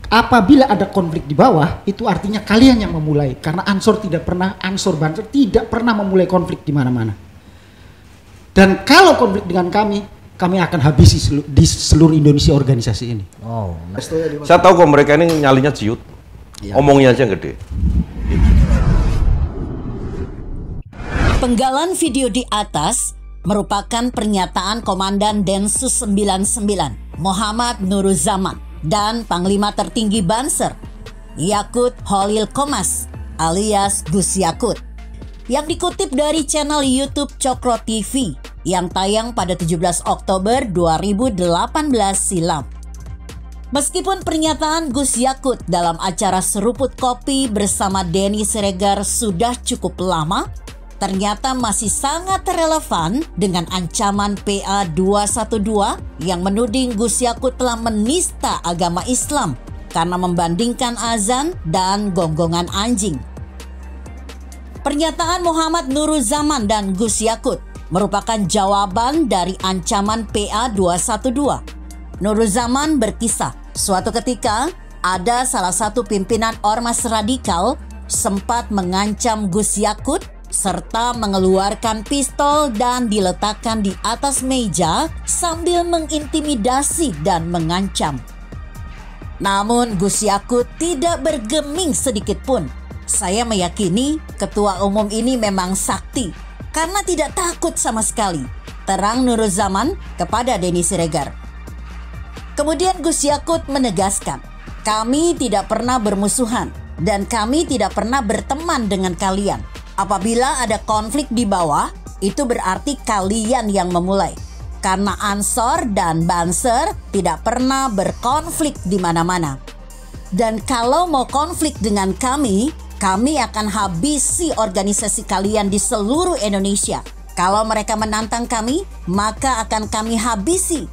Apabila ada konflik di bawah, itu artinya kalian yang memulai. Karena Ansor Banser tidak pernah memulai konflik di mana-mana. Dan kalau konflik dengan kami akan habisi di seluruh Indonesia organisasi ini. Oh, nah. Saya tahu kok mereka ini nyalinya ciut, ya. Omongnya aja gede. Penggalan video di atas merupakan pernyataan Komandan Densus 99 Muhammad Nuruzaman dan Panglima Tertinggi Banser Yakut Holil Komas alias Gus Yakut yang dikutip dari channel YouTube Cokro TV yang tayang pada 17 Oktober 2018 silam. Meskipun pernyataan Gus Yakut dalam acara Seruput Kopi bersama Denny Siregar sudah cukup lama, ternyata masih sangat relevan dengan ancaman PA 212 yang menuding Gus Yakut telah menista agama Islam karena membandingkan azan dan gonggongan anjing. Pernyataan Muhammad Nuruzaman dan Gus Yakut merupakan jawaban dari ancaman PA 212. Nuruzaman berkisah, suatu ketika ada salah satu pimpinan ormas radikal sempat mengancam Gus Yakut serta mengeluarkan pistol dan diletakkan di atas meja sambil mengintimidasi dan mengancam. Namun Gus Yakut tidak bergeming sedikit pun. Saya meyakini ketua umum ini memang sakti karena tidak takut sama sekali, terang Nuruzaman kepada Denny Siregar. Kemudian Gus Yakut menegaskan, kami tidak pernah bermusuhan dan kami tidak pernah berteman dengan kalian. Apabila ada konflik di bawah, itu berarti kalian yang memulai. Karena Ansor dan Banser tidak pernah berkonflik di mana-mana. Dan kalau mau konflik dengan kami akan habisi organisasi kalian di seluruh Indonesia. Kalau mereka menantang kami, maka akan kami habisi.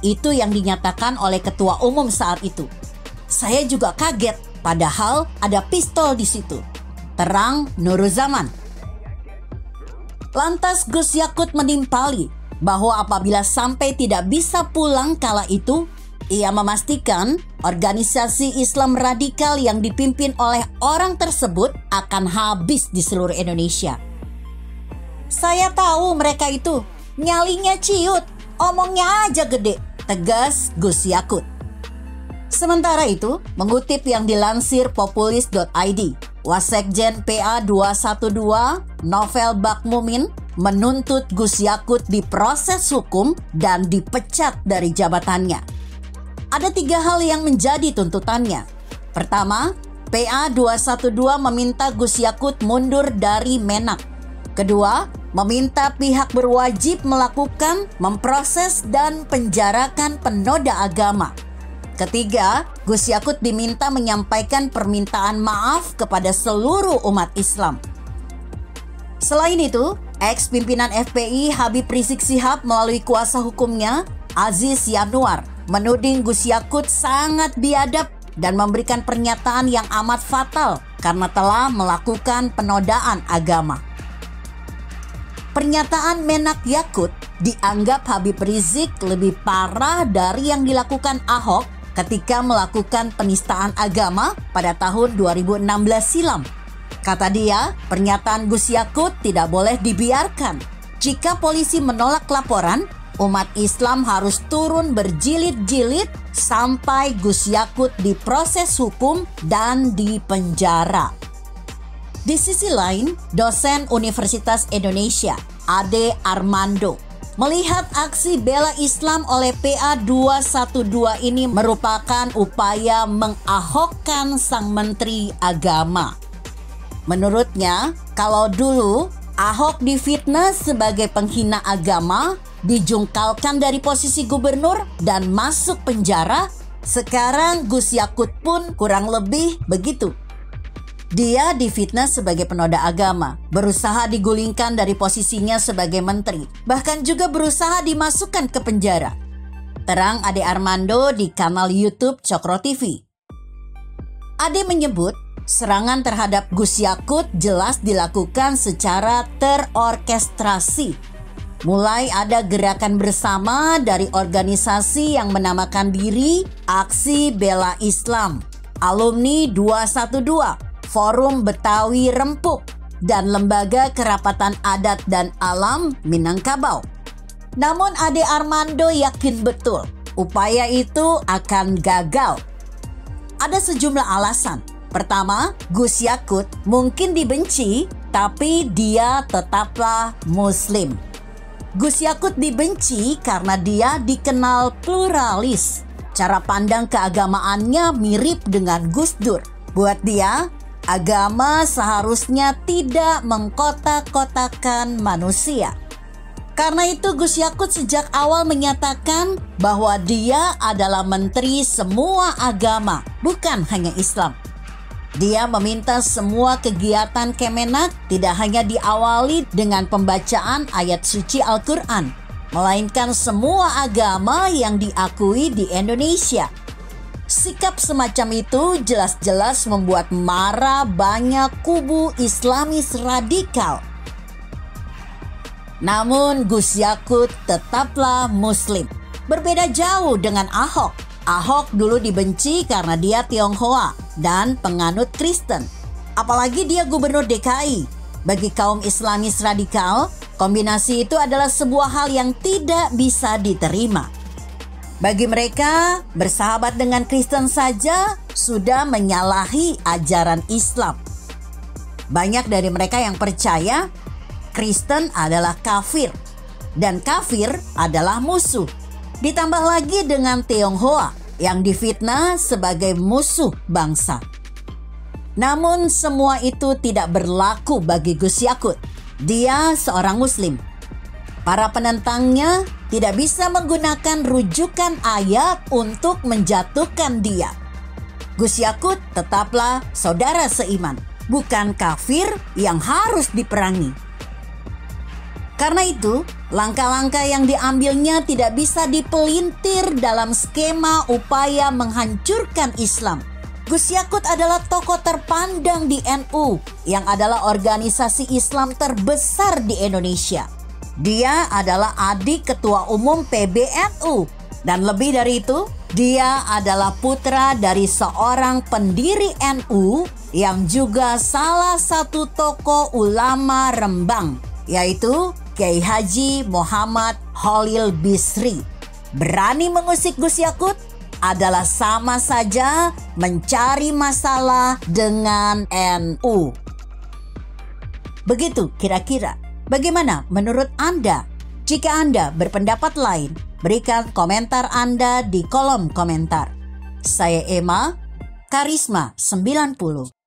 Itu yang dinyatakan oleh ketua umum saat itu. Saya juga kaget, padahal ada pistol di situ, terang Nuruzaman. Lantas Gus Yakut menimpali bahwa apabila sampai tidak bisa pulang kala itu, ia memastikan organisasi Islam radikal yang dipimpin oleh orang tersebut akan habis di seluruh Indonesia. Saya tahu mereka itu nyalinya ciut, omongnya aja gede, tegas Gus Yakut. Sementara itu, mengutip yang dilansir populis.id, Wasekjen PA 212 Novel Bakmumin menuntut Gus Yakut diproses hukum dan dipecat dari jabatannya. Ada 3 hal yang menjadi tuntutannya. Pertama, PA 212 meminta Gus Yakut mundur dari Menak. Kedua, meminta pihak berwajib melakukan, memproses dan penjarakan penoda agama. Ketiga, Gus Yakut diminta menyampaikan permintaan maaf kepada seluruh umat Islam. Selain itu, ex-pimpinan FPI Habib Rizik Syihab melalui kuasa hukumnya, Aziz Yanuar, menuding Gus Yakut sangat biadab dan memberikan pernyataan yang amat fatal karena telah melakukan penodaan agama. Pernyataan Menak Yakut dianggap Habib Rizik lebih parah dari yang dilakukan Ahok ketika melakukan penistaan agama pada tahun 2016 silam. Kata dia, pernyataan Gus Yakut tidak boleh dibiarkan. Jika polisi menolak laporan, umat Islam harus turun berjilid-jilid sampai Gus Yakut diproses hukum dan dipenjara. Di sisi lain, dosen Universitas Indonesia, Ade Armando, melihat aksi bela Islam oleh PA 212 ini merupakan upaya mengahokkan sang Menteri Agama. Menurutnya, kalau dulu Ahok difitnah sebagai penghina agama, dijungkalkan dari posisi gubernur dan masuk penjara, sekarang Gus Yakut pun kurang lebih begitu. Dia difitnah sebagai penoda agama, berusaha digulingkan dari posisinya sebagai menteri, bahkan juga berusaha dimasukkan ke penjara. Terang Ade Armando di kanal YouTube Cokro TV. Ade menyebut serangan terhadap Gus Yakut jelas dilakukan secara terorkestrasi. Mulai ada gerakan bersama dari organisasi yang menamakan diri Aksi Bela Islam. alumni 212, Forum Betawi Rempuk, dan Lembaga Kerapatan Adat dan Alam Minangkabau. Namun Ade Armando yakin betul upaya itu akan gagal. Ada sejumlah alasan. Pertama, Gus Yakut mungkin dibenci, tapi dia tetaplah Muslim. Gus Yakut dibenci karena dia dikenal pluralis. Cara pandang keagamaannya mirip dengan Gus Dur. Buat dia, agama seharusnya tidak mengkotak-kotakan manusia. Karena itu Gus Yakut sejak awal menyatakan bahwa dia adalah menteri semua agama, bukan hanya Islam. Dia meminta semua kegiatan Kemenak tidak hanya diawali dengan pembacaan ayat suci Al-Quran, melainkan semua agama yang diakui di Indonesia. Sikap semacam itu jelas-jelas membuat marah banyak kubu Islamis radikal. Namun Gus Yakut tetaplah Muslim. Berbeda jauh dengan Ahok. Ahok dulu dibenci karena dia Tionghoa dan penganut Kristen. Apalagi dia gubernur DKI. Bagi kaum Islamis radikal, kombinasi itu adalah sebuah hal yang tidak bisa diterima. Bagi mereka, bersahabat dengan Kristen saja sudah menyalahi ajaran Islam. Banyak dari mereka yang percaya Kristen adalah kafir dan kafir adalah musuh. Ditambah lagi dengan Tionghoa yang difitnah sebagai musuh bangsa. Namun semua itu tidak berlaku bagi Gus Yakut. Dia seorang Muslim. Para penentangnya tidak bisa menggunakan rujukan ayat untuk menjatuhkan dia. Gus Yakut tetaplah saudara seiman, bukan kafir yang harus diperangi. Karena itu, langkah-langkah yang diambilnya tidak bisa dipelintir dalam skema upaya menghancurkan Islam. Gus Yakut adalah tokoh terpandang di NU yang adalah organisasi Islam terbesar di Indonesia. Dia adalah adik ketua umum PBNU dan lebih dari itu, dia adalah putra dari seorang pendiri NU yang juga salah satu tokoh ulama Rembang, yaitu Kiai Haji Muhammad Khalil Bisri. Berani mengusik Gus Yakut adalah sama saja mencari masalah dengan NU. Begitu kira-kira. Bagaimana menurut Anda? Jika Anda berpendapat lain, berikan komentar Anda di kolom komentar. Saya Emma, Karisma 90.